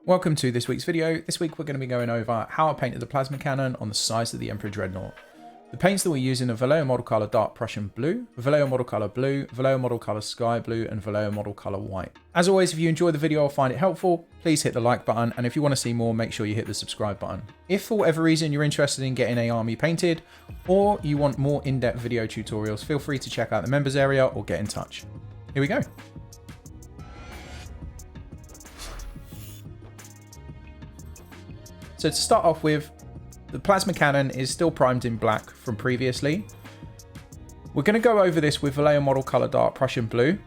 Welcome to this week's video. This week we're going to be going over how I painted the plasma cannon on the size of the Emperor Dreadnought. The paints that we're using are Vallejo Model Color Dark Prussian Blue, Vallejo Model Color Blue, Vallejo Model Color Sky Blue, and Vallejo Model Color White. As always, if you enjoy the video or find it helpful, please hit the like button, and if you want to see more, make sure you hit the subscribe button. If for whatever reason you're interested in getting an army painted, or you want more in-depth video tutorials, feel free to check out the members area or get in touch. Here we go. So to start off with, the plasma cannon is still primed in black from previously. We're going to go over this with Vallejo Model Color Dark Prussian Blue.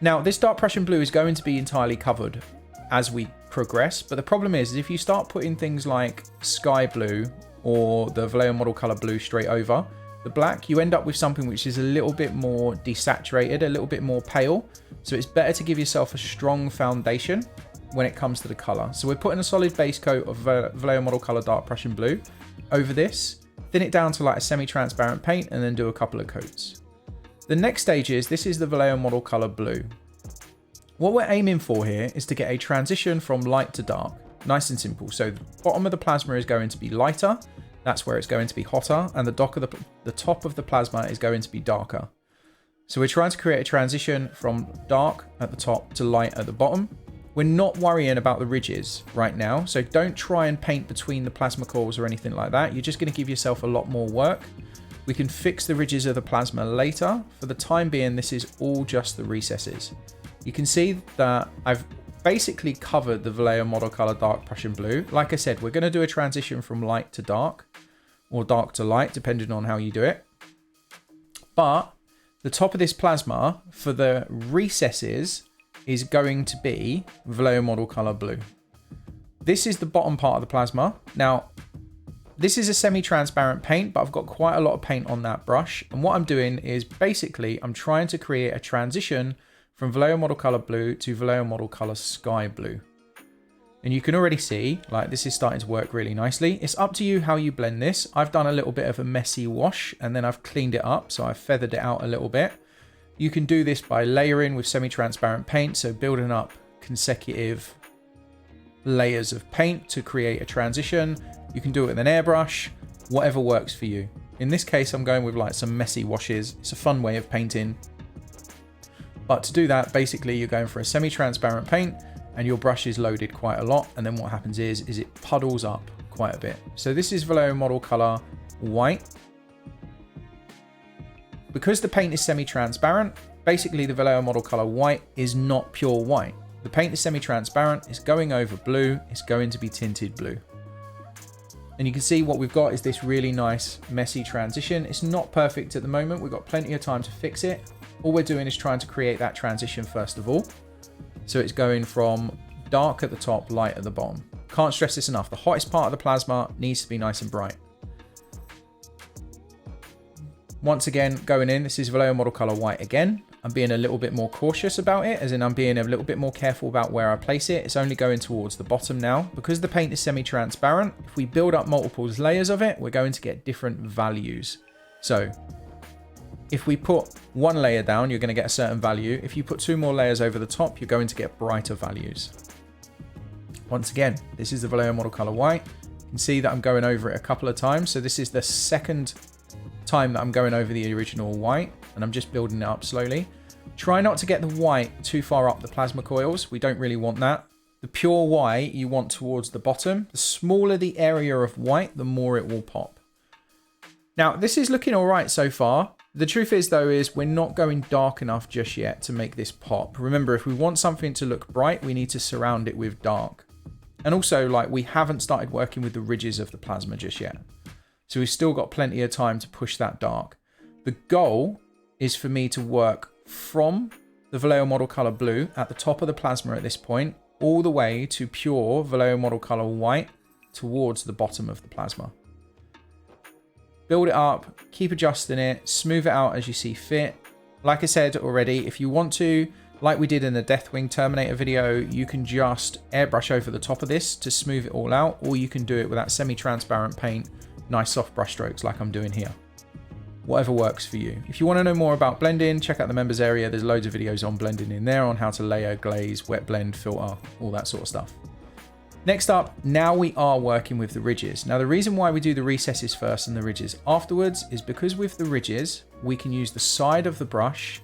Now, this Dark Prussian Blue is going to be entirely covered as we progress, but the problem is if you start putting things like Sky Blue or the Vallejo Model Color Blue straight over the black, you end up with something which is a little bit more desaturated, a little bit more pale. So it's better to give yourself a strong foundation when it comes to the color. So we're putting a solid base coat of Vallejo Model Color Dark Prussian Blue over this, thin it down to like a semi-transparent paint, and then do a couple of coats. The next stage is, this is the Vallejo Model Color Blue. What we're aiming for here is to get a transition from light to dark, nice and simple. So the bottom of the plasma is going to be lighter, that's where it's going to be hotter, and the top of the plasma is going to be darker. So we're trying to create a transition from dark at the top to light at the bottom. We're not worrying about the ridges right now, so don't try and paint between the plasma coils or anything like that. You're just going to give yourself a lot more work. We can fix the ridges of the plasma later. For the time being, this is all just the recesses. You can see that I've basically covered the Vallejo Model Color Dark Prussian Blue. Like I said, we're going to do a transition from light to dark, or dark to light, depending on how you do it. But the top of this plasma, for the recesses, is going to be Vallejo Model Color Blue. This is the bottom part of the plasma. Now, this is a semi-transparent paint, but I've got quite a lot of paint on that brush. And what I'm doing is basically, I'm trying to create a transition from Vallejo Model Color Blue to Vallejo Model Color Sky Blue. And you can already see, like, this is starting to work really nicely. It's up to you how you blend this. I've done a little bit of a messy wash, and then I've cleaned it up. So I've feathered it out a little bit. You can do this by layering with semi-transparent paint, so building up consecutive layers of paint to create a transition. You can do it with an airbrush, whatever works for you. In this case, I'm going with like some messy washes. It's a fun way of painting. But to do that, basically you're going for a semi-transparent paint and your brush is loaded quite a lot. And then what happens is it puddles up quite a bit. So this is Vallejo Model Color White. Because the paint is semi-transparent, basically the Vallejo Model Color White is not pure white. The paint is semi-transparent, it's going over blue, it's going to be tinted blue. And you can see what we've got is this really nice messy transition. It's not perfect at the moment, we've got plenty of time to fix it. All we're doing is trying to create that transition first of all. So it's going from dark at the top, light at the bottom. Can't stress this enough, the hottest part of the plasma needs to be nice and bright. Once again, going in, this is Vallejo Model Color White again. I'm being a little bit more cautious about it, as in I'm being a little bit more careful about where I place it. It's only going towards the bottom now. Because the paint is semi-transparent, if we build up multiple layers of it, we're going to get different values. So if we put one layer down, you're going to get a certain value. If you put two more layers over the top, you're going to get brighter values. Once again, this is the Vallejo Model Color White. You can see that I'm going over it a couple of times. So this is the second time that I'm going over the original white, and I'm just building it up slowly. Try not to get the white too far up the plasma coils. We don't really want that. The pure white you want towards the bottom. The smaller the area of white, the more it will pop. Now, this is looking all right so far. The truth is, though, is we're not going dark enough just yet to make this pop. Remember, if we want something to look bright, we need to surround it with dark. And also, like, we haven't started working with the ridges of the plasma just yet. So we've still got plenty of time to push that dark. The goal is for me to work from the Vallejo Model Color Blue at the top of the plasma at this point, all the way to pure Vallejo Model Color White towards the bottom of the plasma. Build it up, keep adjusting it, smooth it out as you see fit. Like I said already, if you want to, like we did in the Deathwing Terminator video, you can just airbrush over the top of this to smooth it all out, or you can do it with that semi-transparent paint. Nice soft brush strokes like I'm doing here. Whatever works for you. If you want to know more about blending, check out the members area. There's loads of videos on blending in there, on how to layer, glaze, wet blend, filter, all that sort of stuff. Next up, now we are working with the ridges. Now the reason why we do the recesses first and the ridges afterwards is because with the ridges, we can use the side of the brush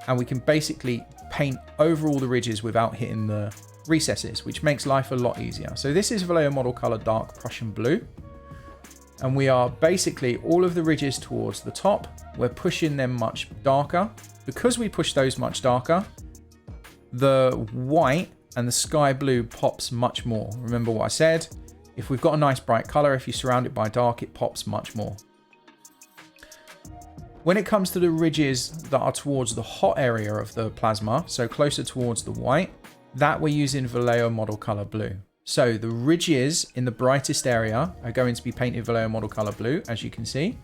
and we can basically paint over all the ridges without hitting the recesses, which makes life a lot easier. So this is Vallejo Model Color Dark Prussian Blue. And we are basically all of the ridges towards the top. We're pushing them much darker. Because we push those much darker, the white and the sky blue pops much more. Remember what I said? If we've got a nice bright color, if you surround it by dark, it pops much more. When it comes to the ridges that are towards the hot area of the plasma, so closer towards the white, that we're using Vallejo Model Color Blue. So the ridges in the brightest area are going to be painted Vallejo Model Color Blue, as you can see.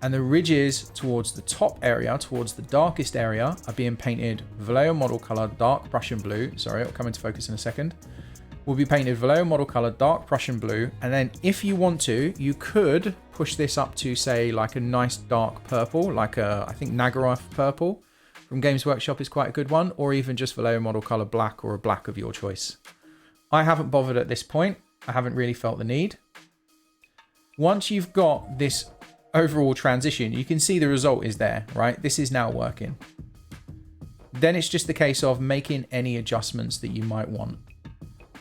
And the ridges towards the top area, towards the darkest area, are being painted Vallejo Model Color Dark Prussian Blue. Sorry, it'll come into focus in a second. Will be painted Vallejo Model Color Dark Prussian Blue. And then if you want to, you could push this up to, say, like a nice dark purple, like a, I think Nagaroth purple from Games Workshop is quite a good one, or even just Vallejo Model Color Black or a black of your choice. I haven't bothered at this point. I haven't really felt the need. Once you've got this overall transition, you can see the result is there, right? This is now working. Then it's just the case of making any adjustments that you might want.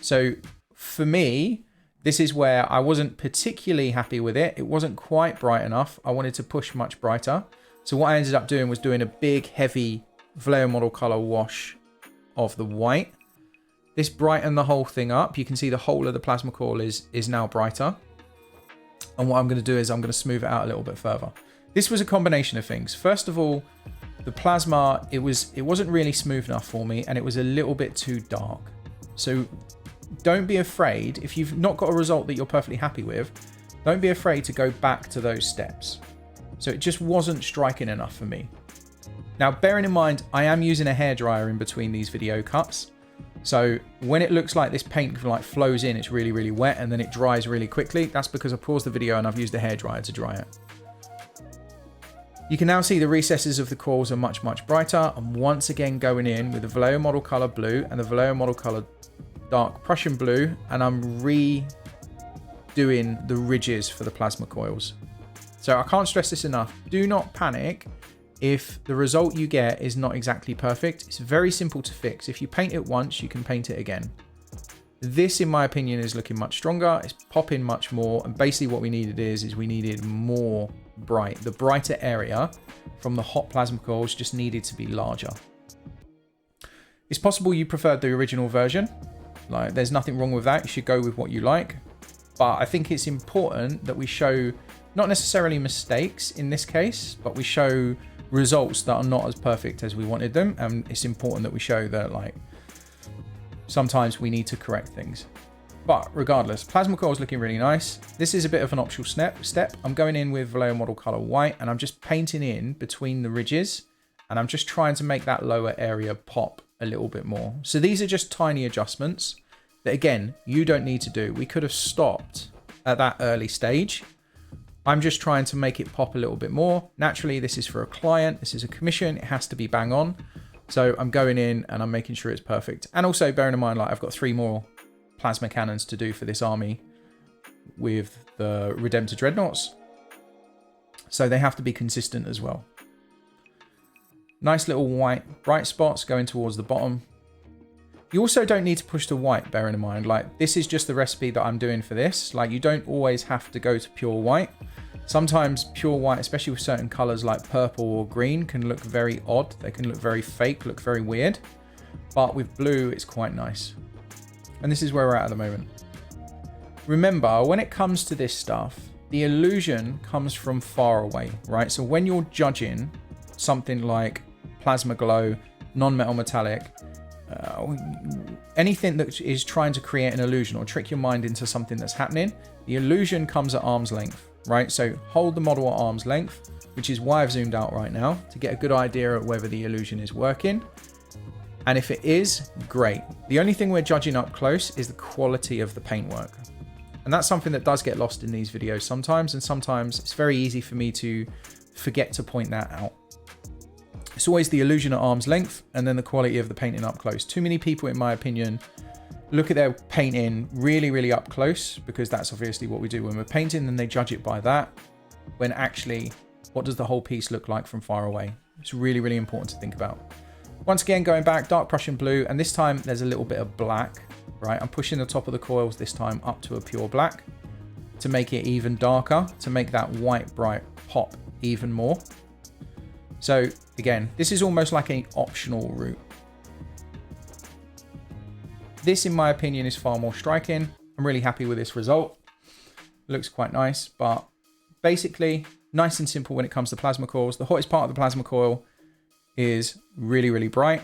So for me, this is where I wasn't particularly happy with it. It wasn't quite bright enough. I wanted to push much brighter. So what I ended up doing was doing a big, heavy Vallejo Model Color wash of the white. This brightened the whole thing up. You can see the whole of the plasma coil is now brighter. And what I'm going to do is I'm going to smooth it out a little bit further. This was a combination of things. First of all, the plasma, it wasn't really smooth enough for me, and it was a little bit too dark. So don't be afraid. If you've not got a result that you're perfectly happy with, don't be afraid to go back to those steps. So it just wasn't striking enough for me. Now, bearing in mind, I am using a hairdryer in between these video cuts. So when it looks like this paint like flows in, it's really, really wet, and then it dries really quickly. That's because I paused the video and I've used a hairdryer to dry it. You can now see the recesses of the coils are much, much brighter. I'm once again going in with the Vallejo Model Color Blue and the Vallejo Model Color Dark Prussian Blue, and I'm redoing the ridges for the plasma coils. So I can't stress this enough. Do not panic if the result you get is not exactly perfect. It's very simple to fix. If you paint it once, you can paint it again. This, in my opinion, is looking much stronger. It's popping much more. And basically what we needed is we needed more bright. The brighter area from the hot plasma coils just needed to be larger. It's possible you preferred the original version. Like, there's nothing wrong with that. You should go with what you like. But I think it's important that we show not necessarily mistakes in this case, but we show results that are not as perfect as we wanted them. And it's important that we show that, like, sometimes we need to correct things. But regardless, plasma coil is looking really nice. This is a bit of an optional step. I'm going in with Vallejo Model Color White, and I'm just painting in between the ridges, and I'm just trying to make that lower area pop a little bit more. So these are just tiny adjustments that, again, you don't need to do. We could have stopped at that early stage. I'm just trying to make it pop a little bit more. Naturally, this is for a client. This is a commission. It has to be bang on. So I'm going in and I'm making sure it's perfect. And also bearing in mind, like, I've got 3 more plasma cannons to do for this army with the Redemptor Dreadnoughts. So they have to be consistent as well. Nice little white bright spots going towards the bottom. You also don't need to push to white, bearing in mind, like, this is just the recipe that I'm doing for this. Like, you don't always have to go to pure white. Sometimes pure white, especially with certain colors like purple or green, can look very odd. They can look very fake, look very weird. But with blue, it's quite nice. And this is where we're at the moment. Remember, when it comes to this stuff, the illusion comes from far away, right? So when you're judging something like plasma glow, non-metal metallic, anything that is trying to create an illusion or trick your mind into something that's happening, the illusion comes at arm's length, right? So hold the model at arm's length, which is why I've zoomed out right now, to get a good idea of whether the illusion is working. And if it is, great. The only thing we're judging up close is the quality of the paintwork. And that's something that does get lost in these videos sometimes, and sometimes it's very easy for me to forget to point that out. It's always the illusion at arm's length and then the quality of the painting up close. Too many people, in my opinion, look at their painting really, really up close, because that's obviously what we do when we're painting, and they judge it by that, when actually, what does the whole piece look like from far away? It's really, really important to think about. Once again, going back, dark Prussian blue, and this time there's a little bit of black, right? I'm pushing the top of the coils this time up to a pure black to make it even darker, to make that white bright pop even more. So again, this is almost like an optional route. This, in my opinion, is far more striking. I'm really happy with this result. It looks quite nice, but basically nice and simple when it comes to plasma coils. The hottest part of the plasma coil is really, really bright.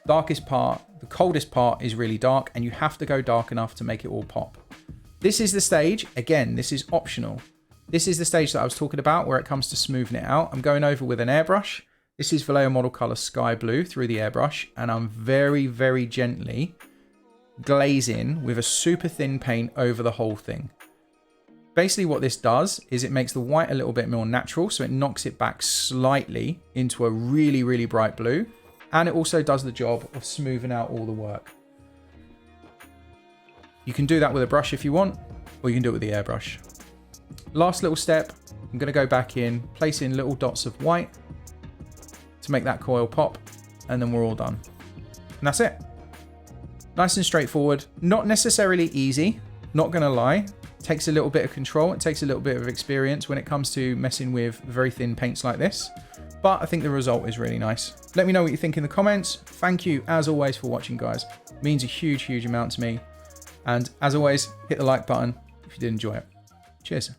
Darkest part, the coldest part is really dark, and you have to go dark enough to make it all pop. This is the stage. Again, this is optional. This is the stage that I was talking about where it comes to smoothing it out. I'm going over with an airbrush. This is Vallejo model color Sky Blue through the airbrush, and I'm very, very gently glazing with a super thin paint over the whole thing. Basically what this does is it makes the white a little bit more natural, so it knocks it back slightly into a really, really bright blue, and it also does the job of smoothing out all the work. You can do that with a brush if you want, or you can do it with the airbrush. Last little step, I'm going to go back in, place in little dots of white to make that coil pop, and then we're all done. And that's it. Nice and straightforward. Not necessarily easy, not going to lie. It takes a little bit of control. It takes a little bit of experience when it comes to messing with very thin paints like this. But I think the result is really nice. Let me know what you think in the comments. Thank you, as always, for watching, guys. It means a huge, huge amount to me. And as always, hit the like button if you did enjoy it. Cheers.